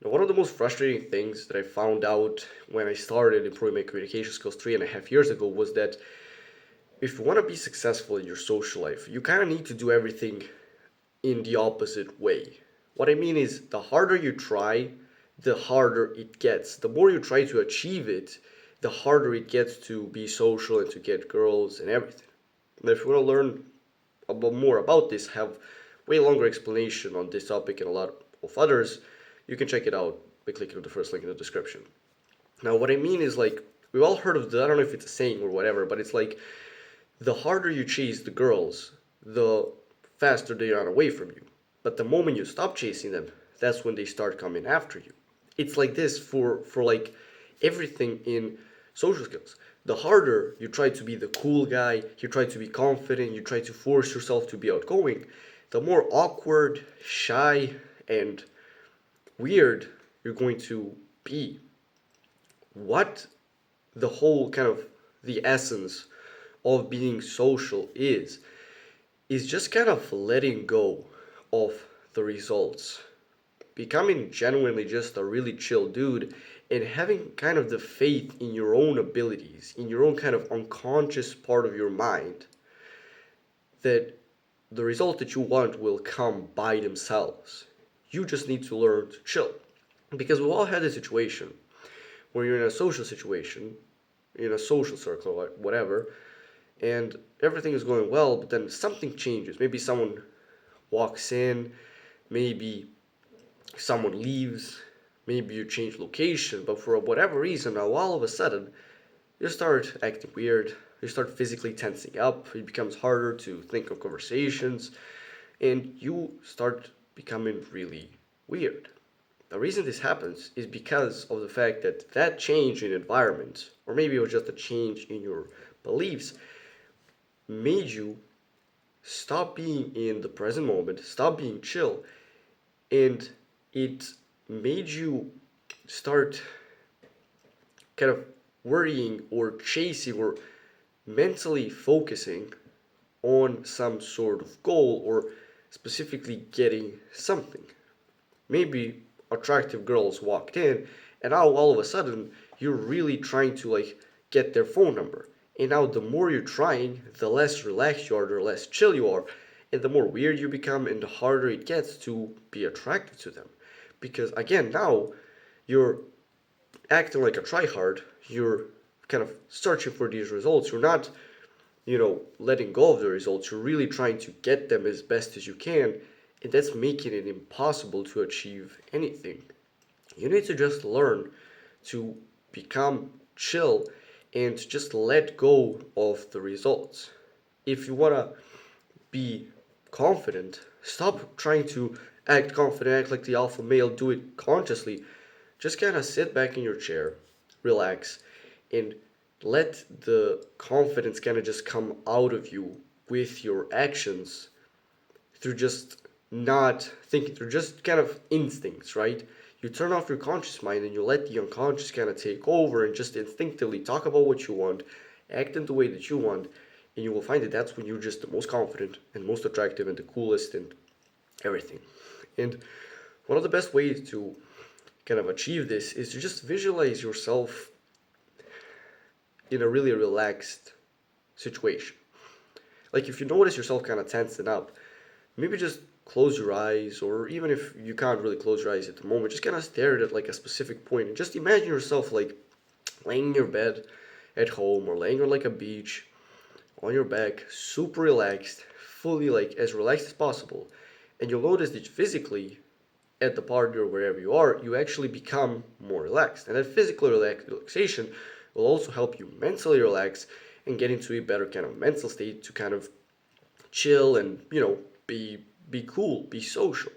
Now, one of the most frustrating things that I found out when I started improving my communication skills 3.5 years ago was that if you want to be successful in your social life, you kind of need to do everything in the opposite way. What I mean is, the harder you try, the harder it gets. The more you try to achieve it, the harder it gets to be social and to get girls and everything. Now, if you want to learn more about this, have way longer explanation on this topic and a lot of others, you can check it out by clicking on the first link in the description. Now, what I mean is like we've all heard of the I don't know if it's a saying or whatever, but it's like the harder you chase the girls, the faster they run away from you. But the moment you stop chasing them, that's when they start coming after you. It's like this for like everything in social skills. The harder you try to be the cool guy, you try to be confident, you try to force yourself to be outgoing, the more awkward, shy, and weird you're going to be. What the whole kind of the essence of being social is just kind of letting go of the results, becoming genuinely just a really chill dude, and having kind of the faith in your own abilities, in your own kind of unconscious part of your mind, that the result that you want will come by themselves. You just need to learn to chill. Because we've all had a situation where you're in a social situation, in a social circle, or whatever, and everything is going well, but then something changes. Maybe someone walks in, maybe someone leaves, maybe you change location, but for whatever reason, now all of a sudden, you start acting weird, you start physically tensing up, it becomes harder to think of conversations, and you start becoming really weird. The reason this happens is because of the fact that that change in environment, or maybe it was just a change in your beliefs, made you stop being in the present moment, stop being chill, and it made you start kind of worrying or chasing or mentally focusing on some sort of goal or specifically getting something. Maybe attractive girls walked in, and now all of a sudden you're really trying to like get their phone number. And now the more you're trying, the less relaxed you are, the less chill you are, and the more weird you become, and the harder it gets to be attracted to them. Because again, now you're acting like a tryhard. You're kind of searching for these results. You're not, letting go of the results. You're really trying to get them as best as you can, and that's making it impossible to achieve anything. You need to just learn to become chill and just let go of the results. If you want to be confident, stop trying to act confident, act like the alpha male, do it consciously. Just kind of sit back in your chair, relax, and let the confidence kind of just come out of you with your actions through just not thinking, through just kind of instincts, right? You turn off your conscious mind and you let the unconscious kind of take over and just instinctively talk about what you want, act in the way that you want, and you will find that that's when you're just the most confident and most attractive and the coolest and everything. And one of the best ways to kind of achieve this is to just visualize yourself in a really relaxed situation. Like if you notice yourself kind of tensing up, maybe just close your eyes, or even if you can't really close your eyes at the moment, just kind of stare at it like a specific point and just imagine yourself like laying in your bed at home or laying on like a beach on your back, super relaxed, fully like as relaxed as possible. And you'll notice that physically at the party or wherever you are, you actually become more relaxed. And that physical relaxation will also help you mentally relax and get into a better kind of mental state to kind of chill and, be cool, be social.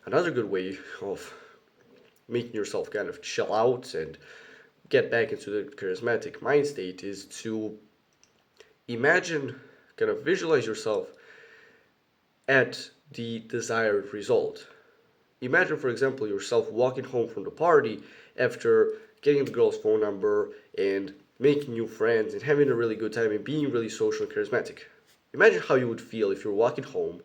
Another good way of making yourself kind of chill out and get back into the charismatic mind state is to imagine, kind of visualize yourself at the desired result. Imagine, for example, yourself walking home from the party after getting the girl's phone number and making new friends and having a really good time and being really social and charismatic. Imagine how you would feel if you're walking home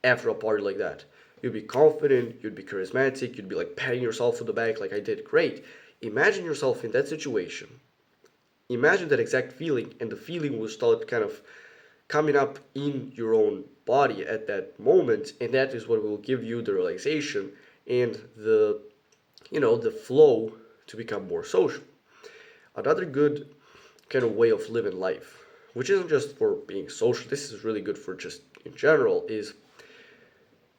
after a party like that. you'd be confident, you'd be charismatic, you'd be like patting yourself on the back like I did great. Imagine yourself in that situation. Imagine that exact feeling, and the feeling will start kind of coming up in your own body at that moment, and that is what will give you the relaxation and the flow to become more social. Another good kind of way of living life, which isn't just for being social, this is really good for just in general, is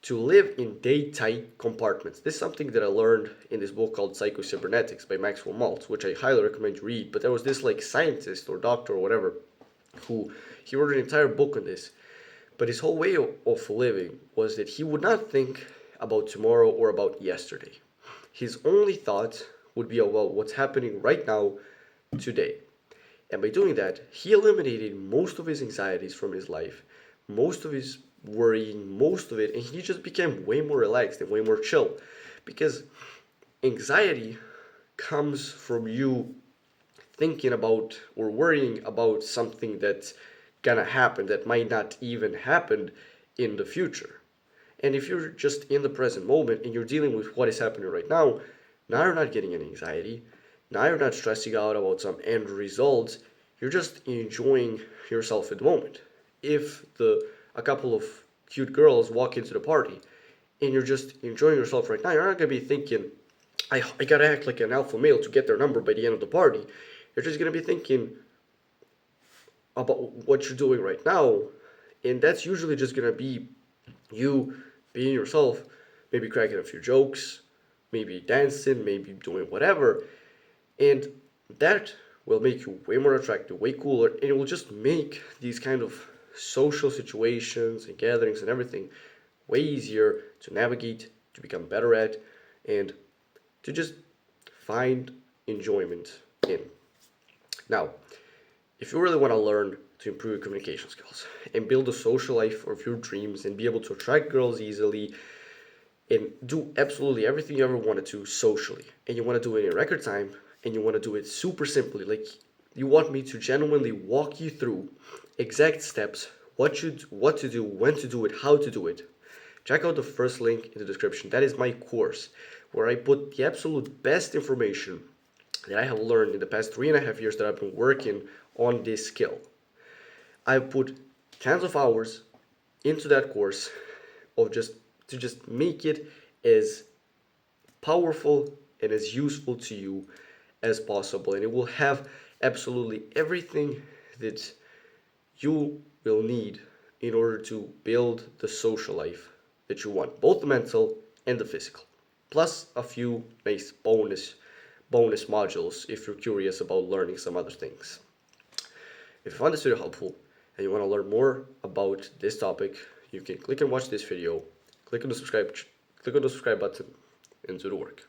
to live in day-tight compartments. This is something that I learned in this book called Psycho-Cybernetics by Maxwell Maltz, which I highly recommend you read. But there was this like scientist or doctor or whatever who he wrote an entire book on this. But his whole way of living was that he would not think about tomorrow or about yesterday. His only thought would be about what's happening right now, today. And by doing that, he eliminated most of his anxieties from his life, most of his worrying, most of it, and he just became way more relaxed and way more chill. Because anxiety comes from you thinking about or worrying about something that's gonna happen that might not even happen in the future. And if you're just in the present moment and you're dealing with what is happening right now you're not getting any anxiety. Now you're not stressing out about some end results. You're just enjoying yourself at the moment. If a couple of cute girls walk into the party and you're just enjoying yourself right now, you're not gonna be thinking, I gotta act like an alpha male to get their number by the end of the party. You're just gonna be thinking about what you're doing right now, and that's usually just gonna be you being yourself, maybe cracking a few jokes, maybe dancing, maybe doing whatever, and that will make you way more attractive, way cooler, and it will just make these kind of social situations and gatherings and everything way easier to navigate, to become better at, and to just find enjoyment in. Now, if you really want to learn to improve your communication skills and build a social life of your dreams and be able to attract girls easily and do absolutely everything you ever wanted to socially, and you want to do it in record time, and you want to do it super simply, like you want me to genuinely walk you through exact steps, what to do, when to do it, how to do it, check out the first link in the description. That is my course where I put the absolute best information that I have learned in the past 3.5 years that I've been working on this skill. I put tens of hours into that course of just make it as powerful and as useful to you as possible, and it will have absolutely everything that you will need in order to build the social life that you want, both the mental and the physical, plus a few nice bonus modules if you're curious about learning some other things. If you found this video helpful and you want to learn more about this topic, you can click and watch this video, click on the subscribe button, and do the work.